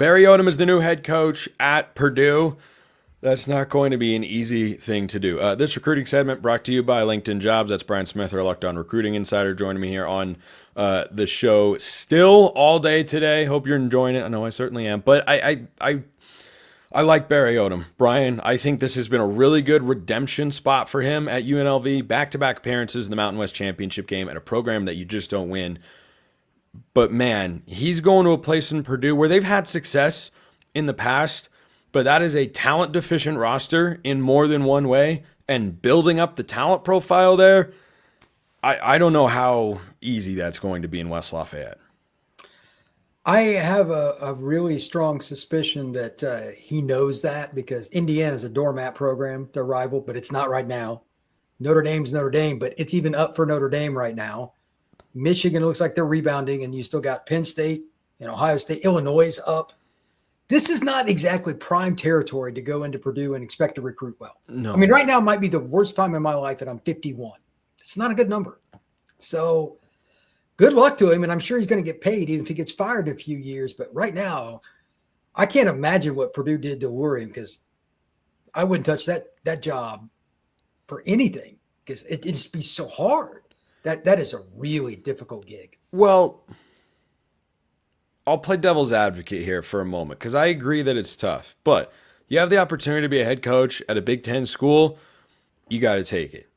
Barry Odom is the new head coach at Purdue. That's not going to be an easy thing to do. This recruiting segment brought to you by LinkedIn Jobs. That's Brian Smith, our Locked On Recruiting Insider, joining me here on the show still all day today. Hope you're enjoying it. I know I certainly am. But I like Barry Odom. Brian, I think this has been a really good redemption spot for him at UNLV. Back-to-back appearances in the Mountain West Championship game at a program that you just don't win. But man, he's going to a place in Purdue where they've had success in the past, but that is a talent-deficient roster in more than one way, and building up the talent profile there, I don't know how easy that's going to be in West Lafayette. I have a really strong suspicion that he knows that, because Indiana is a doormat program, their rival, but it's not right now. Notre Dame's Notre Dame, but it's even up for Notre Dame right now. Michigan looks like they're rebounding, and you still got Penn State and Ohio State. Illinois is up. This is not exactly prime territory to go into Purdue and expect to recruit well. No. I mean, right now might be the worst time in my life that I'm 51. It's not a good number. So good luck to him, and I'm sure he's going to get paid even if he gets fired in a few years. But right now, I can't imagine what Purdue did to lure him, because I wouldn't touch that job for anything, because it'd just be so hard. That is a really difficult gig. Well, I'll play devil's advocate here for a moment, because I agree that it's tough. But you have the opportunity to be a head coach at a Big Ten school, you got to take it.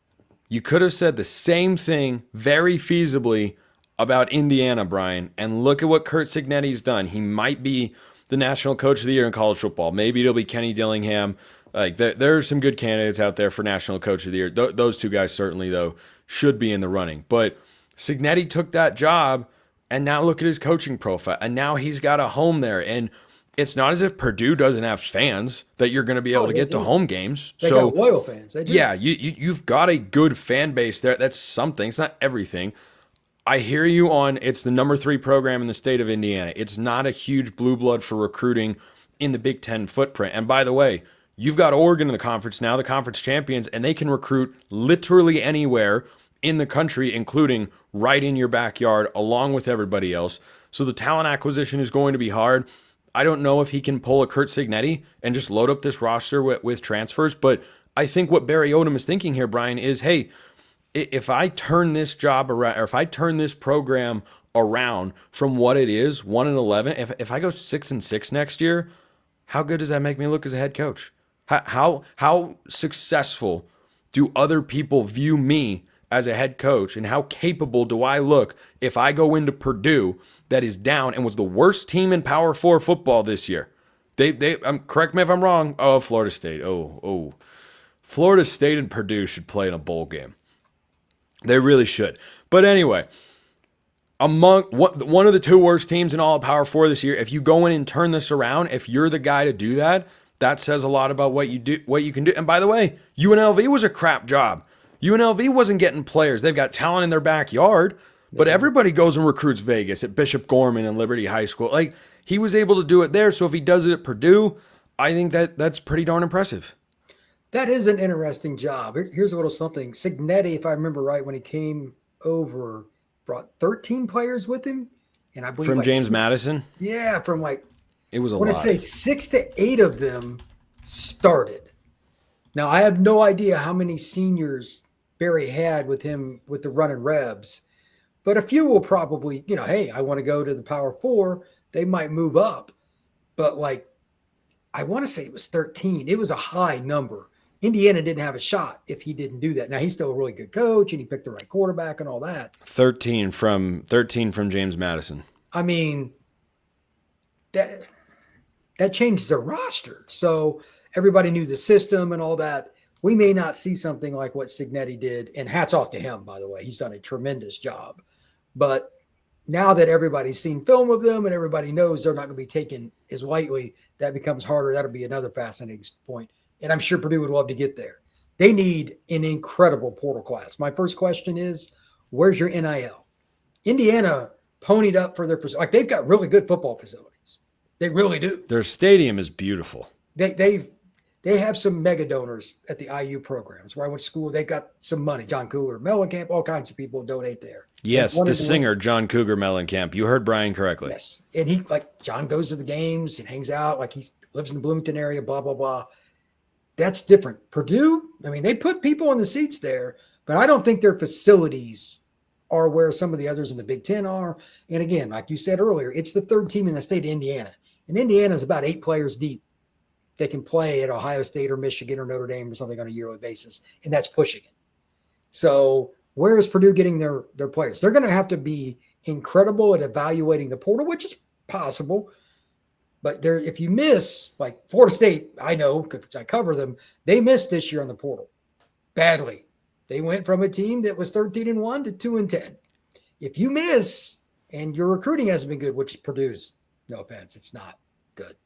You could have said the same thing very feasibly about Indiana, Brian, and look at what Curt Cignetti's done. He might be the National Coach of the Year in college football. Maybe it'll be Kenny Dillingham. Like there are some good candidates out there for National Coach of the Year. Those two guys certainly, though, should be in the running. But Cignetti took that job, and now look at his coaching profile, and now he's got a home there. And it's not as if Purdue doesn't have fans that you're going to be able to get to home games. They got loyal fans. They do. Yeah, you've got a good fan base there. That's something. It's not everything. I hear you on it's the number 3 program in the state of Indiana. It's not a huge blue blood for recruiting in the Big Ten footprint. And by the way, you've got Oregon in the conference now, the conference champions, and they can recruit literally anywhere in the country, including right in your backyard, along with everybody else. So the talent acquisition is going to be hard. I don't know if he can pull a Curt Cignetti and just load up this roster with transfers, but I think what Barry Odom is thinking here, Brian, is, hey, if I turn this job around, or if I turn this program around from what it is, 1-11, if I go 6-6 next year, how good does that make me look as a head coach? How successful do other people view me as a head coach, and how capable do I look if I go into Purdue that is down and was the worst team in Power 4 football this year? Correct me if I'm wrong. Oh, Florida State. Florida State and Purdue should play in a bowl game. They really should. But anyway, among one of the 2 worst teams in all of Power 4 this year, if you go in and turn this around, if you're the guy to do that, that says a lot about what you can do. And by the way, UNLV was a crap job. UNLV wasn't getting players. They've got talent in their backyard, but everybody goes and recruits Vegas at Bishop Gorman and Liberty High School. Like, he was able to do it there. So if he does it at Purdue, I think that's pretty darn impressive. That is an interesting job. Here's a little something. Cignetti, if I remember right, when he came over, brought 13 players with him. And I believe from James Madison? Yeah, from it was a lot. I want to say 6 to 8 of them started. Now, I have no idea how many seniors Barry had with him with the running Rebs, but a few will probably, hey, I want to go to the Power 4. They might move up. But I want to say it was 13. It was a high number. Indiana didn't have a shot if he didn't do that. Now, he's still a really good coach, and he picked the right quarterback and all that. 13 from James Madison. I mean, that changed the roster. So everybody knew the system and all that. We may not see something like what Cignetti did, and hats off to him, by the way. He's done a tremendous job. But now that everybody's seen film of them and everybody knows they're not going to be taken as lightly, that becomes harder. That'll be another fascinating point. And I'm sure Purdue would love to get there. They need an incredible portal class. My first question is, where's your NIL? Indiana ponied up for their – they've got really good football facilities. They really do. Their stadium is beautiful. They've They have some mega donors at the IU programs where I went to school. They got some money. John Cooler, Mellencamp, all kinds of people donate there. Yes, the singer John Cougar Mellencamp. You heard Brian correctly. Yes, and he John goes to the games and hangs out. Like he lives in the Bloomington area. Blah blah blah. That's different. Purdue. I mean, they put people in the seats there, but I don't think their facilities are where some of the others in the Big Ten are. And again, like you said earlier, it's the third team in the state of Indiana, and Indiana is about 8 players deep. They can play at Ohio State or Michigan or Notre Dame or something on a yearly basis, and that's pushing it. So where is Purdue getting their players? They're going to have to be incredible at evaluating the portal, which is possible. But if you miss, like Florida State, I know because I cover them, they missed this year on the portal badly. They went from a team that was 13-1 to 2-10. If you miss and your recruiting hasn't been good, which Purdue's, no offense, it's not good.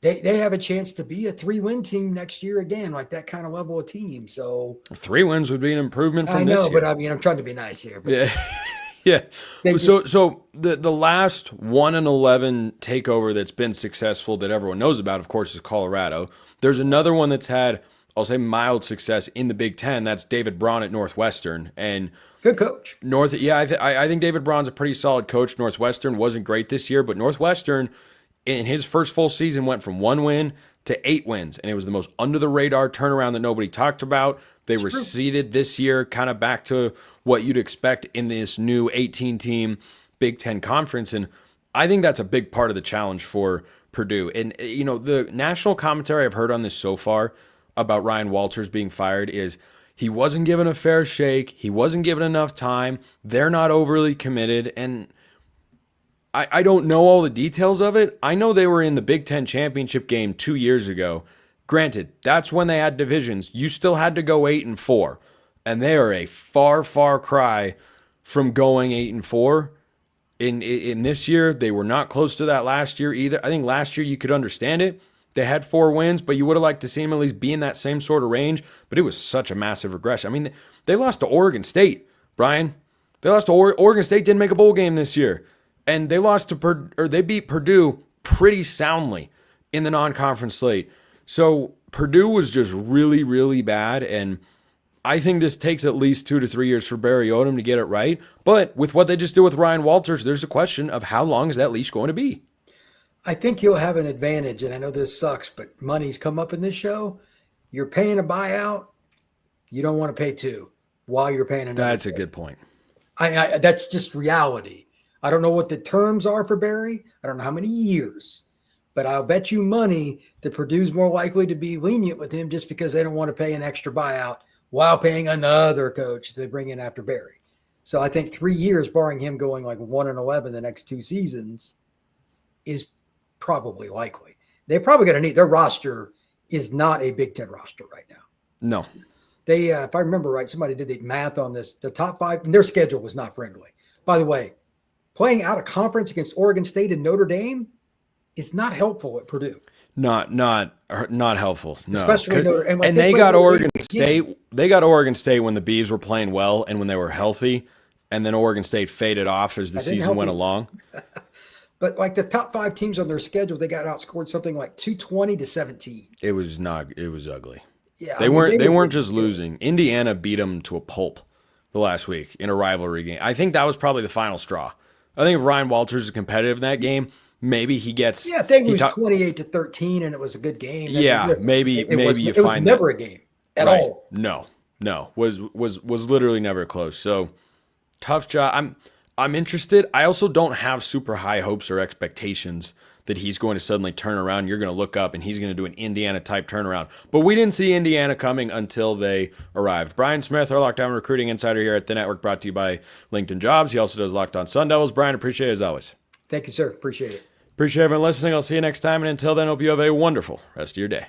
They have a chance to be a 3-win team next year again, like that kind of level of team. So 3 wins would be an improvement from this year. I know, but I mean, I'm trying to be nice here. But yeah. Yeah. So the last 1-11 takeover that's been successful that everyone knows about, of course, is Colorado. There's another one that's had, I'll say, mild success in the Big Ten. That's David Braun at Northwestern. And good coach. I think David Braun's a pretty solid coach. Northwestern wasn't great this year, but Northwestern in his first full season went from 1 win to 8 wins, and it was the most under-the-radar turnaround that nobody talked about. They were seeded this year kind of back to what you'd expect in this new 18-team Big Ten conference, and I think that's a big part of the challenge for Purdue. And, you know, the national commentary I've heard on this so far about Ryan Walters being fired is he wasn't given a fair shake, he wasn't given enough time, they're not overly committed, and I don't know all the details of it. I know they were in the Big Ten championship game 2 years ago. Granted, that's when they had divisions. You still had to go 8-4, and they are a far, far cry from going 8-4. In this year, they were not close to that last year either. I think last year you could understand it. They had 4 wins, but you would have liked to see them at least be in that same sort of range. But it was such a massive regression. I mean, they lost to Oregon State, Brian. They lost to Oregon State. Didn't make a bowl game this year. And they lost to they beat Purdue pretty soundly in the non-conference slate. So Purdue was just really, really bad. And I think this takes at least 2 to 3 years for Barry Odom to get it right. But with what they just did with Ryan Walters, there's a question of how long is that leash going to be? I think you'll have an advantage. And I know this sucks, but money's come up in this show. You're paying a buyout. You don't want to pay 2 while you're paying another. That's a good point. That's just reality. I don't know what the terms are for Barry. I don't know how many years, but I'll bet you money that Purdue's more likely to be lenient with him just because they don't want to pay an extra buyout while paying another coach they bring in after Barry. So I think 3 years, barring him going like 1-11 the next 2 seasons, is probably likely. They're probably going to need, their roster is not a Big Ten roster right now. No. They, if I remember right, somebody did the math on this. The top 5, and their schedule was not friendly. By the way, playing out of conference against Oregon State and Notre Dame is not helpful at Purdue. Not helpful. No. Especially Notre Dame. And they got Oregon State. They got Oregon State when the Bees were playing well and when they were healthy, and then Oregon State faded off as the season went along. But like the top 5 teams on their schedule, they got outscored something like 220-17. It was ugly. Yeah, they weren't just losing. Indiana beat them to a pulp the last week in a rivalry game. I think that was probably the final straw. I think if Ryan Walters is competitive in that game, maybe he gets. Yeah, I think it was 28-13, and it was a good game. Maybe you find it was never a game at all. No, was literally never close. So tough job. I'm interested. I also don't have super high hopes or expectations that he's going to suddenly turn around. You're going to look up and he's going to do an Indiana type turnaround. But we didn't see Indiana coming until they arrived. Brian Smith, our Locked On Recruiting Insider here at the network, brought to you by LinkedIn Jobs. He also does Locked On Sun Devils. Brian, appreciate it as always. Thank you, sir. Appreciate it. Appreciate everyone listening. I'll see you next time. And until then, hope you have a wonderful rest of your day.